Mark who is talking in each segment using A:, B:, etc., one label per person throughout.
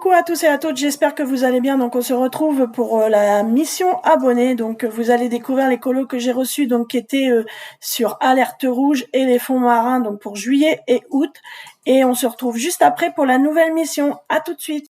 A: Coucou à tous et à toutes, j'espère que vous allez bien. Donc on se retrouve pour la mission abonnée. Donc vous allez découvrir les colos que j'ai reçus, donc qui étaient sur Alerte Rouge et les fonds marins, donc pour juillet et août. Et on se retrouve juste après pour la nouvelle mission. À tout de suite.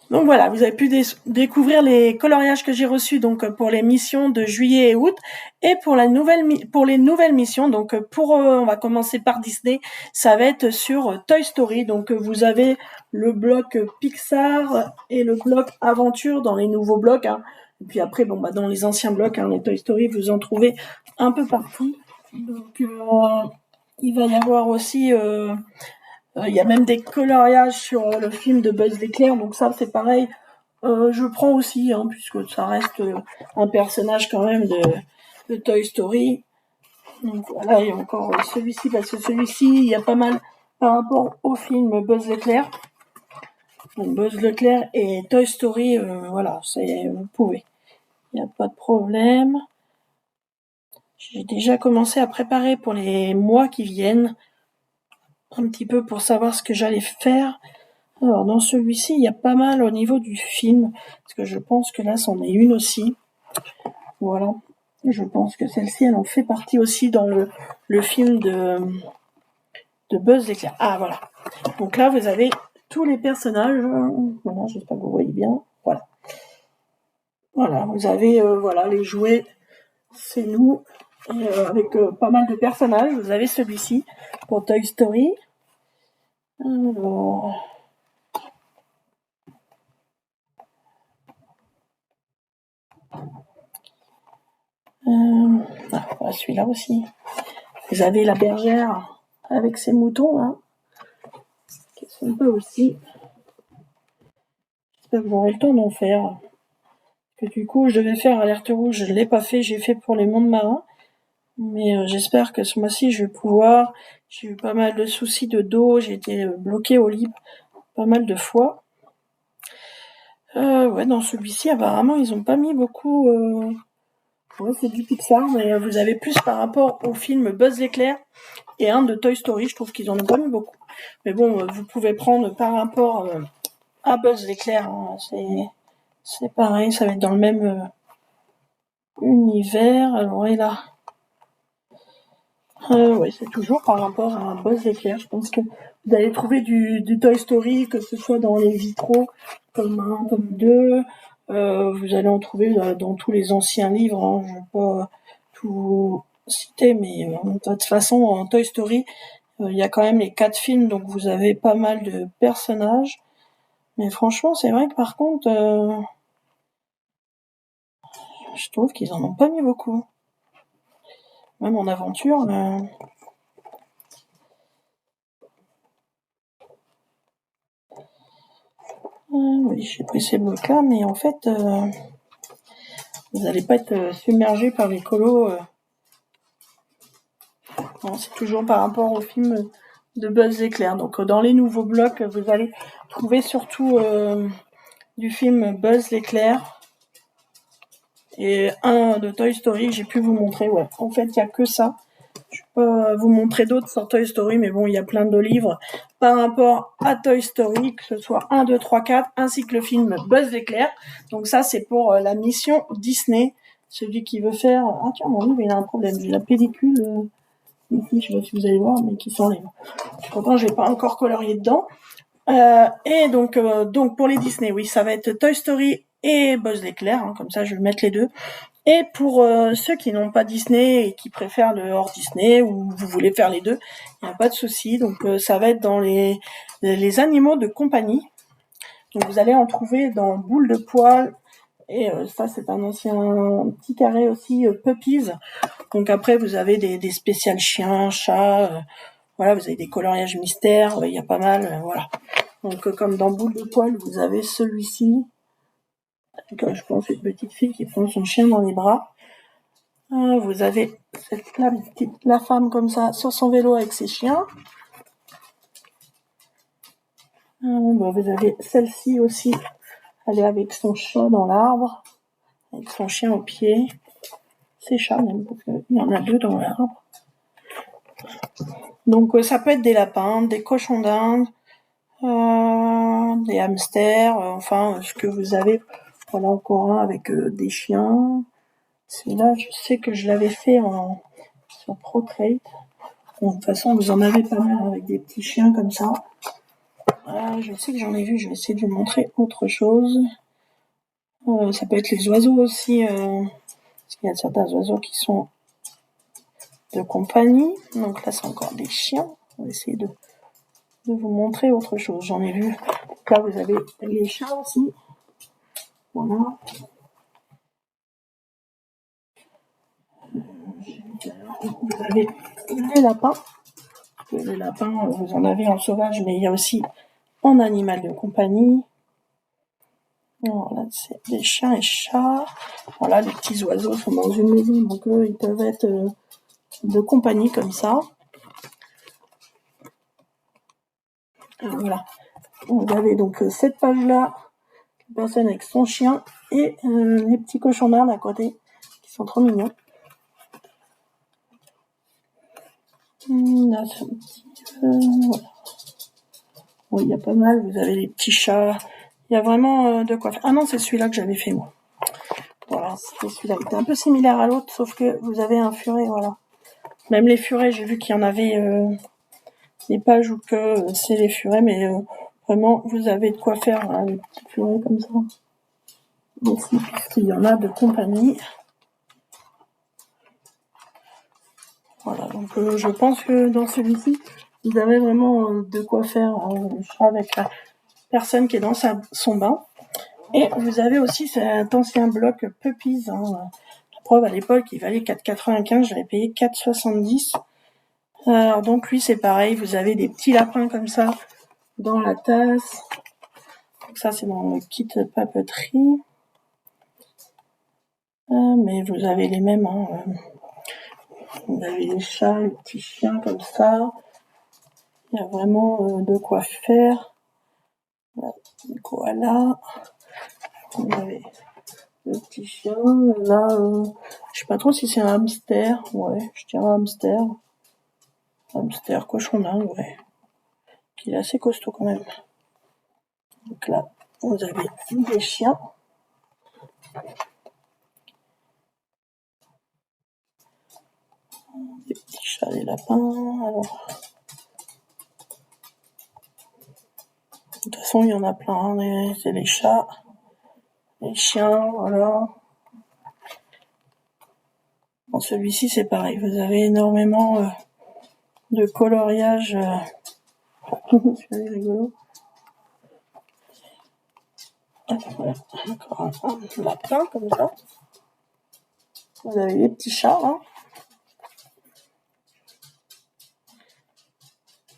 A: Donc voilà, vous avez pu découvrir les coloriages que j'ai reçus donc pour les missions de juillet et août et pour les nouvelles missions. Donc on va commencer par Disney, ça va être sur Toy Story. Donc vous avez le bloc Pixar et le bloc Aventure dans les nouveaux blocs. Hein. Et puis après, dans les anciens blocs, hein, les Toy Story, vous en trouvez un peu partout. Donc il va y avoir aussi il y a même des coloriages sur le film de Buzz l'éclair, donc ça c'est pareil. Je prends aussi, hein, puisque ça reste un personnage quand même de Toy Story. Donc voilà, il y a encore celui-ci, parce que celui-ci, il y a pas mal par rapport au film Buzz l'éclair. Donc Buzz l'éclair et Toy Story, voilà, vous pouvez. Il n'y a pas de problème. J'ai déjà commencé à préparer pour les mois qui viennent, un petit peu pour savoir ce que j'allais faire. Alors, dans celui-ci, il y a pas mal au niveau du film, parce que je pense que là, c'en est une aussi. Voilà. Je pense que celle-ci, elle en fait partie aussi dans le film de Buzz l'éclair. Ah, voilà. Donc là, vous avez tous les personnages. Voilà, j'espère que vous voyez bien. Voilà. Voilà, vous avez les jouets. C'est nous. Avec pas mal de personnages. Vous avez celui-ci pour Toy Story. Alors... celui-là aussi. Vous avez la bergère avec ses moutons, là, qui sont pas aussi. J'espère que j'aurai le temps d'en faire. Que du coup, je devais faire Alerte Rouge, je l'ai pas fait, j'ai fait pour les mondes marins. Mais j'espère que ce mois-ci, je vais pouvoir. J'ai eu pas mal de soucis de dos, j'ai été bloquée au lit pas mal de fois. Dans celui-ci, apparemment, ils ont pas mis beaucoup Ouais, c'est du Pixar, mais vous avez plus par rapport au film Buzz l'éclair et un de Toy Story. Je trouve qu'ils en ont pas mis beaucoup. Mais bon, vous pouvez prendre par rapport à Buzz l'éclair. Hein, c'est pareil, ça va être dans le même univers. Alors, et là, ouais, c'est toujours par rapport à Buzz l'éclair. Je pense que vous allez trouver du Toy Story, que ce soit dans les vitraux, comme 1, comme 2. Vous allez en trouver dans tous les anciens livres. Hein. Je ne vais pas tout citer, mais de toute façon, en Toy Story, il y a quand même les 4 films, donc vous avez pas mal de personnages. Mais franchement, c'est vrai que par contre, je trouve qu'ils en ont pas mis beaucoup. Même en aventure, oui, j'ai pris ces blocs-là, mais en fait, vous n'allez pas être submergé par les colos. Non, c'est toujours par rapport au film de Buzz l'éclair. Donc dans les nouveaux blocs, vous allez trouver surtout du film Buzz l'éclair et un de Toy Story. J'ai pu vous montrer. Ouais, en fait, il n'y a que ça. Je peux pas vous montrer d'autres sur Toy Story, mais bon, il y a plein de livres par rapport à Toy Story, que ce soit 1, 2, 3, 4, ainsi que le film Buzz l'éclair. Donc ça, c'est pour la mission Disney. Celui qui veut faire... Ah tiens, mon livre, il a un problème. J'ai la pellicule ici, je sais pas si vous allez voir, mais qui s'enlève. Pourtant, je l'ai pas encore colorié dedans. Et donc pour les Disney, oui, ça va être Toy Story et Buzz l'éclair, hein, comme ça je vais mettre les deux. Et pour ceux qui n'ont pas Disney et qui préfèrent le hors Disney, ou vous voulez faire les deux, il n'y a pas de souci. Donc ça va être dans les animaux de compagnie. Donc vous allez en trouver dans Boule de poil, et ça c'est un ancien petit carré aussi, Puppies. Donc après vous avez des spéciales chiens, chats, voilà, vous avez des coloriages mystères, il y a pas mal, voilà. Donc comme dans Boule de poil, vous avez celui-ci, je pense une petite fille qui prend son chien dans les bras. Vous avez la femme comme ça sur son vélo avec ses chiens. Vous avez celle-ci aussi, elle est avec son chat dans l'arbre, avec son chien au pied. Ses chats même, parce qu'il y en a 2 dans l'arbre. Donc ça peut être des lapins, des cochons d'Inde, des hamsters, enfin ce que vous avez. Voilà encore un avec des chiens. Celui-là, je sais que je l'avais fait sur Procreate. Bon, de toute façon, vous en avez pas mal avec des petits chiens comme ça. Je sais que j'en ai vu, je vais essayer de vous montrer autre chose. Ça peut être les oiseaux aussi, parce qu'il y a certains oiseaux qui sont de compagnie. Donc là, c'est encore des chiens. On va essayer de vous montrer autre chose. J'en ai vu. Là, vous avez les chats aussi. Voilà. Vous avez les lapins. Les lapins, vous en avez en sauvage, mais il y a aussi en animal de compagnie. Voilà, c'est des chiens et chats. Voilà, les petits oiseaux sont dans une maison, donc eux, ils peuvent être de compagnie comme ça. Voilà. Vous avez donc cette page-là, une personne avec son chien et les petits cochons d'Inde à côté, qui sont trop mignons. Là, c'est un petit... voilà. Oui, il y a pas mal. Vous avez les petits chats. Il y a vraiment de quoi faire. Ah non, c'est celui-là que j'avais fait, moi. Voilà, c'était celui-là. Il était un peu similaire à l'autre, sauf que vous avez un furet, voilà. Même les furets, j'ai vu qu'il y en avait des pages où que c'est les furets, mais vraiment, vous avez de quoi faire, voilà, les petits furets comme ça. Ici, puisqu'il y en a de compagnie. Voilà, donc je pense que dans celui-ci, vous avez vraiment de quoi faire avec la personne qui est dans son bain. Et vous avez aussi cet ancien bloc Puppies. Hein. La preuve, à l'époque, il valait 4,95, j'avais payé 4,70. Alors donc lui, c'est pareil, vous avez des petits lapins comme ça dans la tasse. Donc ça, c'est dans le kit papeterie. Mais vous avez les mêmes. Hein, vous avez les chats, les petits chiens comme ça. Il y a vraiment de quoi faire. Voilà, koala. Vous avez Le petit chien, là, je sais pas trop si c'est un hamster. Ouais, je dirais un hamster. Hamster, cochon d'Inde, ouais. Qui est assez costaud quand même. Donc là, vous avez des chiens. Des petits chats, des lapins. Alors, de toute façon, il y en a plein. Hein. C'est les chats, les chiens, voilà. Bon, celui-ci, c'est pareil. Vous avez énormément de coloriage. C'est rigolo. Voilà. Encore un lapin comme ça. Vous avez les petits chats, hein.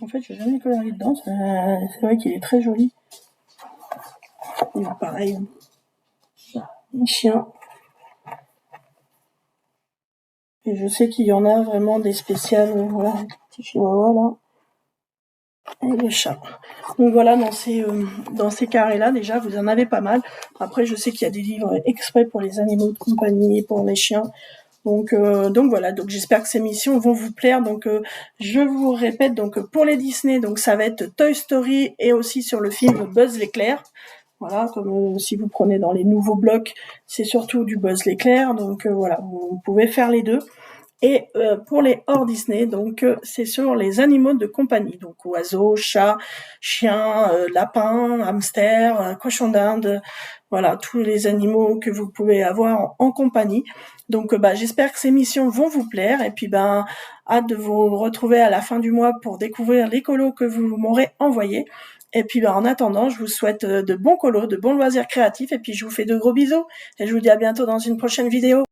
A: En fait, j'ai jamais colorié dedans. C'est vrai qu'il est très joli. Il est pareil. Les chiens. Et je sais qu'il y en a vraiment des spéciales. Voilà, les petits chihuahuas là. Et les chats. Donc voilà, dans ces carrés-là, déjà, vous en avez pas mal. Après, je sais qu'il y a des livres exprès pour les animaux de compagnie, pour les chiens. Donc voilà, donc j'espère que ces missions vont vous plaire. Donc je vous répète, donc pour les Disney, donc ça va être Toy Story et aussi sur le film Buzz l'éclair. Voilà, comme si vous prenez dans les nouveaux blocs, c'est surtout du Buzz l'éclair. Donc voilà, vous pouvez faire les deux. Et pour les hors Disney, donc c'est sur les animaux de compagnie, donc oiseaux, chats, chiens, lapins, hamsters, cochons d'Inde, voilà tous les animaux que vous pouvez avoir en compagnie. Donc j'espère que ces missions vont vous plaire et puis hâte de vous retrouver à la fin du mois pour découvrir les colos que vous m'aurez envoyés. Et puis en attendant, je vous souhaite de bons colos, de bons loisirs créatifs et puis je vous fais de gros bisous et je vous dis à bientôt dans une prochaine vidéo.